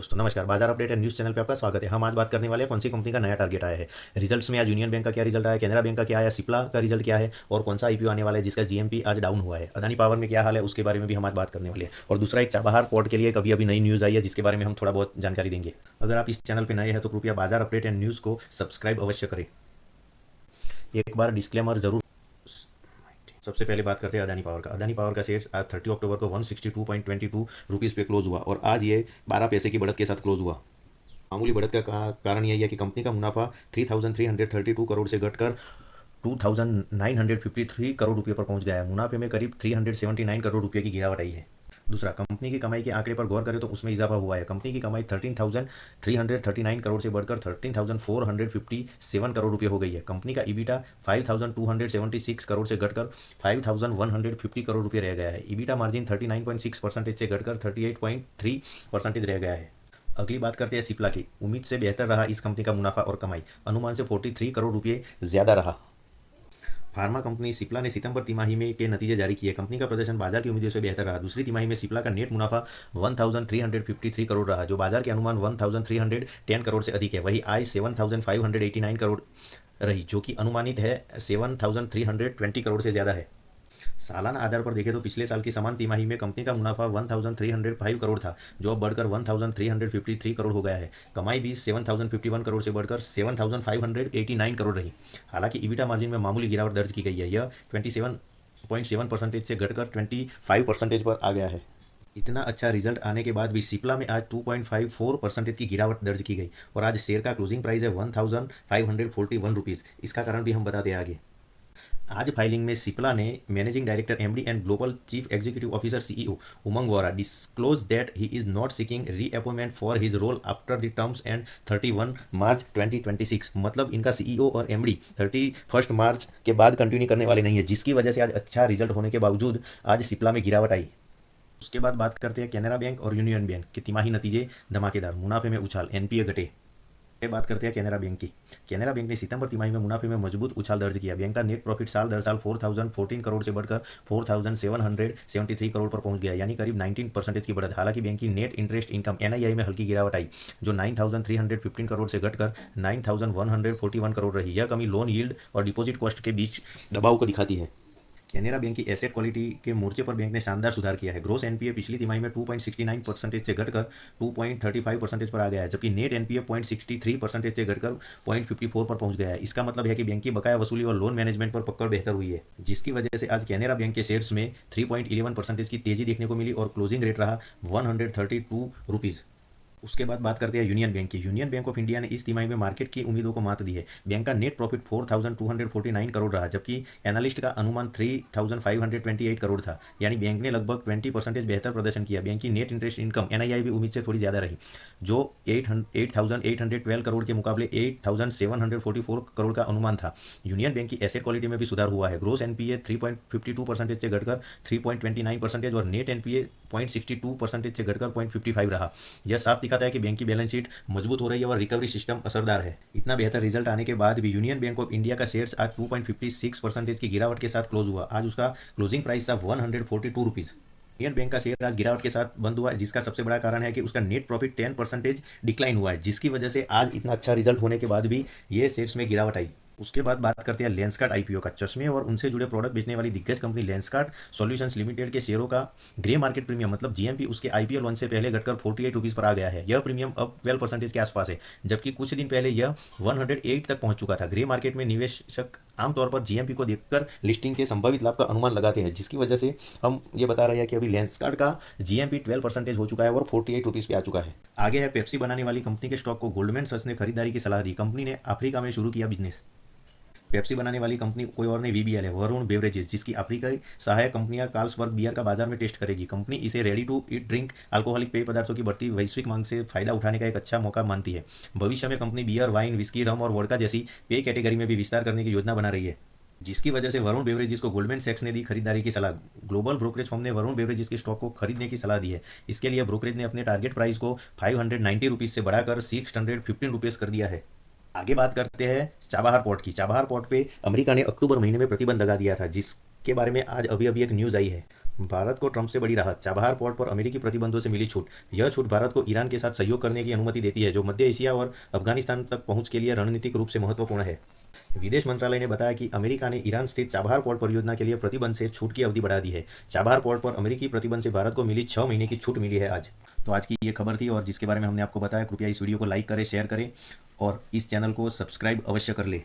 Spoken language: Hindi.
दोस्तों नमस्कार, बाजार अपडेट एंड न्यूज़ चैनल पे आपका स्वागत है। हम आज बात करने वाले हैं कौन सी कंपनी का नया टारगेट आया है। रिजल्ट्स में आज यूनियन बैंक का क्या रिजल्ट आया, कैनरा बैंक का क्या आया, सिप्ला का रिजल्ट क्या है और कौन सा आईपीओ आने वाला है जिसका जीएमपी आज डाउन हुआ है। अदानी पावर में क्या हाल है उसके बारे में भी हम आज बात करने वाले हैं। और दूसरा एक चाबहार पोर्ट के लिए कभी अभी नई न्यूज़ आई है जिसके बारे में हम थोड़ा बहुत जानकारी देंगे। अगर आप इस चैनल पर नए हैं तो कृपया बाजार अपडेट एंड न्यूज़ को सब्सक्राइब अवश्य करें। एक बार डिस्क्लेमर जरूर। सबसे पहले बात करते हैं अदानी पावर का। अदानी पावर का शेयर्स आज 30 अक्टूबर को 162.22 रुपीज़ पे क्लोज हुआ और आज ये 12 पैसे की बढ़त के साथ क्लोज हुआ। मामूली बढ़त का कारण यही है कि कंपनी का मुनाफा 3,332 करोड़ से घटकर 2,953 करोड़ रुपये पर पहुंच गया है। मुनाफे में करीब 379 करोड़ रुपये की गिरावट आई है। दूसरा, कंपनी की कमाई के आंकड़े पर गौर करें तो उसमें इजाफा हुआ है। कंपनी की कमाई 13,339 करोड़ से बढ़कर 13,457 करोड़ रुपये हो गई है। कंपनी का ईबिटा 5,276 करोड़ से घटकर 5,150 करोड़ रुपये रह गया है। ईबिटा मार्जिन 39.6% से घटकर 38.3% रह गया है। अगली बात करते हैं सिप्ला की। उम्मीद से बेहतर रहा इस कंपनी का मुनाफा और कमाई, अनुमान से 43 करोड़ रुपये ज़्यादा रहा। फार्मा कंपनी सिप्ला ने सितंबर तिमाही में के नतीजे जारी किए। कंपनी का प्रदर्शन बाजार की उम्मीदों से बेहतर रहा। दूसरी तिमाही में सिप्ला का नेट मुनाफा 1353 करोड़ रहा, जो बाजार के अनुमान 1310 करोड़ से अधिक है। वही आय 7589 करोड़ रही, जो कि अनुमानित है 7320 करोड़ से ज़्यादा है। सालाना आधार पर देखें तो पिछले साल की समान तिमाही में कंपनी का मुनाफा 1305 करोड़ था, जो अब बढ़कर 1353 करोड़ हो गया है। कमाई भी 7051 करोड़ से बढ़कर 7589 करोड़ रही। हालांकि ईबिटा मार्जिन में मामूली गिरावट दर्ज की गई है। यह 27.7% से घटकर 25% पर आ गया है। इतना अच्छा रिजल्ट आने के बाद भी सिप्ला में आज 2.54% की गिरावट दर्ज की गई और आज शेयर का क्लोजिंग प्राइस है 1541 रुपीज़। इसका कारण भी हम बताते हैं आगे। आज फाइलिंग में सिप्ला ने managing director MD and global chief executive officer CEO Umang Vora disclose that he is not seeking reappointment for his role after the terms end 31 March 2026। मतलब इनका सीईओ और एमडी 31 मार्च के बाद कंटिन्यू करने वाले नहीं है, जिसकी वजह से आज अच्छा रिजल्ट होने के बावजूद आज सिप्ला में गिरावट आई। उसके बाद बात करते हैं कैनरा बैंक और यूनियन बैंक के तिमाही नतीजे धमाकेदार, मुनाफे में उछाल, एनपीए घटे। बात करते हैं कैनरा बैंक की। कैनरा बैंक ने सितंबर तिमाही में मुनाफे में मजबूत उछाल दर्ज किया। बैंक का नेट प्रॉफिट साल दर साल 4014 करोड़ से बढ़कर 4773 करोड़ पर पहुंच गया, यानी करीब 19% की बढ़त। हालांकि बैंक की नेट इंटरेस्ट इनकम एनआईआई में हल्की गिरावट आई, जो 9315 करोड़ से घटकर 9141 करोड़ रही। यह कमी लोन यील्ड और डिपॉजिट कॉस्ट के बीच दबाव को दिखाती है। कैनरा बैंक की एसेट क्वालिटी के मोर्चे पर बैंक ने शानदार सुधार किया है। ग्रोस एनपीए पिछली तिमाही में 2.69% से घटकर 2.35% पर आ गया है, जबकि नेट एनपीए 0.63% से घटकर 0.54 पर पहुंच गया है। इसका मतलब है कि बैंक की बकाया वसूली और लोन मैनेजमेंट पर पकड़ बेहतर हुई है, जिसकी वजह से आज कैनरा बैंक के शेयर्स में 3.11% की तेजी देखने को मिली और क्लोजिंग रेट रहा 132 रुपीज़। उसके बाद बात करते हैं यूनियन बैंक की। यूनियन बैंक ऑफ इंडिया ने इस तिमाही में मार्केट की उम्मीदों को मात दी है। बैंक का नेट प्रॉफिट 4249 करोड़ रहा, जबकि एनालिस्ट का अनुमान 3528 करोड़ था, यानी बैंक ने लगभग 20% बेहतर प्रदर्शन किया। बैंक की नेट इंटरेस्ट इनकम एनआईआई भी उम्मीद से थोड़ी ज़्यादा रही, जो 8812 करोड़ के मुकाबले 8744 करोड़ का अनुमान था। यूनियन बैंक की एसेट क्वालिटी में भी सुधार हुआ है। ग्रोस एनपीए 3.52% से घटकर 3.29% और नेट एनपीए 0.62% से घटकर 0.55 रहा। यह साफ दिखाता है कि बैंक की बैलेंस शीट मजबूत हो रही है और रिकवरी सिस्टम असरदार है। इतना बेहतर रिजल्ट आने के बाद भी यूनियन बैंक ऑफ इंडिया का शेयर्स आज 2.56% की गिरावट के साथ क्लोज हुआ। आज उसका क्लोजिंग प्राइस था 142 रुपीज़। यूनियन बैंक का शेयर आज गिरावट के साथ बंद हुआ, जिसका सबसे बड़ा कारण है कि उसका नेट प्रॉफिट 10% डिक्लाइन हुआ है, जिसकी वजह से आज इतना अच्छा रिजल्ट होने के बाद भी ये शेयर्स में गिरावट आई। उसके बाद बात करते हैं लेंसकार्ट आईपीओ का। चश्मे और उनसे जुड़े प्रोडक्ट बेचने वाली दिग्गज कंपनी लेंसकार्ट सॉल्यूशंस लिमिटेड के शेयरों का ग्रे मार्केट प्रीमियम मतलब जीएमपी उसके आईपीओ लॉन्च से पहले घटकर 48 रुपीज़ पर आ गया है। यह प्रीमियम अब 12% के आसपास है, जबकि कुछ दिन पहले यह 108 तक पहुंच चुका था। ग्रे मार्केट में निवेशक आमतौर पर जीएमपी को देखकर लिस्टिंग के संभावित लाभ का अनुमान लगाते हैं, जिसकी वजह से हम ये बता रहे हैं कि अभी लेंसकार्ट का जीएमपी 12% हो चुका है और 48 रुपीज़ पे आ चुका है। आगे है पेप्सी बनाने वाली कंपनी के स्टॉक को गोल्डमैन सच ने खरीदारी की सलाह दी। कंपनी ने अफ्रीका में शुरू किया बिजनेस। पेप्सी बनाने वाली कंपनी कोई और नहीं वीबीएल है, वरुण बेवरेजेस, जिसकी अफ्रीकी सहायक कंपनियां कार्ल्सबर्ग बियर का बाजार में टेस्ट करेगी। कंपनी इसे ready to eat drink alcoholic पेय पदार्थों की बढ़ती वैश्विक मांग से फायदा उठाने का एक अच्छा मौका मानती है। भविष्य में कंपनी बियर, वाइन, विस्की, रम और वोडका जैसी पेय कैटेगरी में भी विस्तार करने की योजना बना रही है, जिसकी वजह से वरुण बेवरेजेस को गोल्डमैन सैक्स ने दी खरीदारी की सलाह। ग्लोबल ब्रोकरेज फर्म ने वरुण बेवरेजेस के स्टॉक को खरीदने की सलाह दी है। इसके लिए ब्रोकरेज ने अपने टारगेट प्राइस को 590 रुपीज़ से बढ़ाकर 615 रुपीज़ कर दिया है। आगे बात करते हैं चाबहार पोर्ट की। चाबहार पोर्ट पे अमेरिका ने अक्टूबर महीने में प्रतिबंध लगा दिया था, जिसके बारे में आज अभी अभी एक न्यूज़ आई है। भारत को ट्रंप से बड़ी राहत, चाबहार पोर्ट पर अमेरिकी प्रतिबंधों से मिली छूट। यह छूट भारत को ईरान के साथ सहयोग करने की अनुमति देती है, जो मध्य एशिया और अफगानिस्तान तक पहुंच के लिए रणनीतिक रूप से महत्वपूर्ण है। विदेश मंत्रालय ने बताया कि अमेरिका ने ईरान स्थित चाबहार पोर्ट परियोजना के लिए प्रतिबंध से छूट की अवधि बढ़ा दी है। चाबहार पोर्ट पर अमेरिकी प्रतिबंध से भारत को मिली 6 महीने की छूट मिली है आज। तो आज की ये खबर थी और जिसके बारे में हमने आपको बताया। कृपया इस वीडियो को लाइक करें, शेयर करें और इस चैनल को सब्सक्राइब अवश्य कर ले।